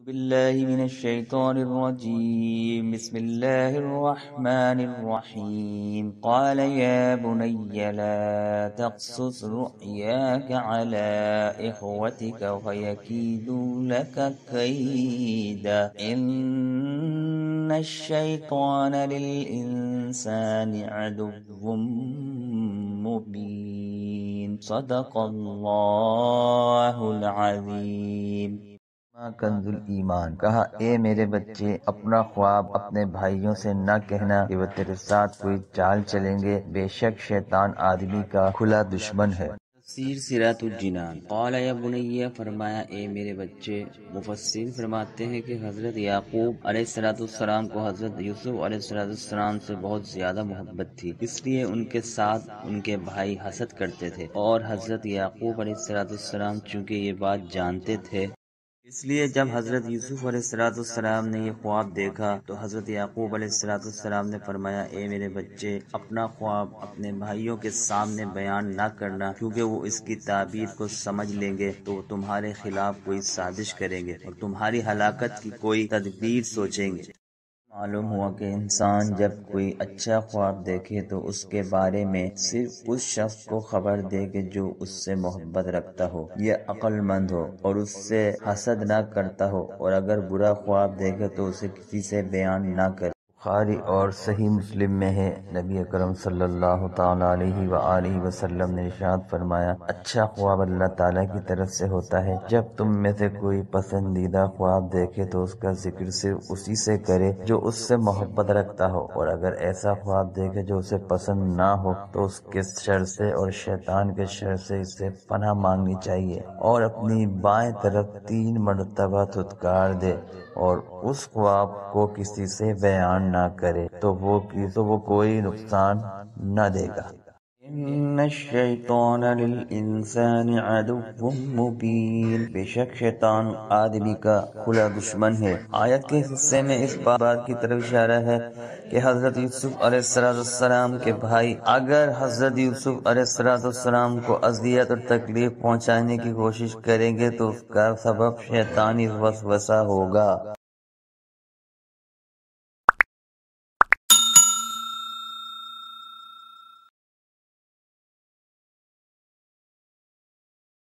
بالله من الشيطان الرجيم. بسم الله الرحمن الرحيم. قال يا بني لا تقصص رؤياك على إخوتك فيكيدوا لك كيدا إن الشيطان للإنسان عدو مبين. صدق الله العظيم. کنز ایمان کہا اے میرے بچے اپنا خواب اپنے بھائیوں سے نہ کہنا کہ وہ تیرے ساتھ کوئی چال چلیں گے، بے شک شیطان آدمی کا کھلا دشمن ہے۔ تفسیر سیرات الجنان۔ قال یا بنی، فرمایا اے میرے بچے۔ مفسرین فرماتے ہیں کہ حضرت یعقوب علیہ السلام کو حضرت یوسف علیہ السلام سے بہت زیادہ محبت تھی، اس لیے ان کے ساتھ ان کے بھائی حسد کرتے تھے، اور حضرت یعقوب علیہ السلام چونکہ یہ بات جانتے تھے، اس لیے جب حضرت یوسف علیہ السلام نے یہ خواب دیکھا تو حضرت یعقوب علیہ السلام نے فرمایا اے میرے بچے اپنا خواب اپنے بھائیوں کے سامنے بیان نہ کرنا، کیونکہ وہ اس کی تعبیر کو سمجھ لیں گے تو وہ تمہارے خلاف کوئی سازش کریں گے اور تمہاری ہلاکت کی کوئی تدبیر سوچیں گے۔ معلوم ہوا کہ انسان جب کوئی اچھا خواب دیکھے تو اس کے بارے میں صرف اس شخص کو خبر دے کہ جو اس سے محبت رکھتا ہو یا عقل مند ہو اور اس سے حسد نہ کرتا ہو، اور اگر برا خواب دیکھے تو اسے کسی سے بیان نہ کرے۔ بخاری اور صحیح مسلم میں ہے، نبی اکرم صلی اللہ تعالی علیہ وآلہ وسلم نے ارشاد فرمایا، اچھا خواب اللہ تعالیٰ کی طرف سے ہوتا ہے۔ جب تم میں سے کوئی پسندیدہ خواب دیکھے تو اس کا ذکر صرف اسی سے کرے جو اس سے محبت رکھتا ہو، اور اگر ایسا خواب دیکھے جو اسے پسند نہ ہو تو اس کے شر سے اور شیطان کے شر سے اسے پناہ مانگنی چاہیے، اور اپنی بائیں طرف 3 مرتبہ دھتکار دے، اور اس خواب کو کسی سے بیان نہ کرے تو وہ کوئی نقصان نہ دے گا۔ ان الشیطان للانسان عدو مبین، بے شک شیطان آدمی کا کھلا دشمن ہے۔ آیت کے حصے میں اس بات کی طرف اشارہ ہے کہ حضرت یوسف علیہ السلام کے بھائی اگر حضرت یوسف علیہ السلام کو اذیت اور تکلیف پہنچانے کی کوشش کریں گے تو اس کا سبب شیطانی وسوسہ ہوگا۔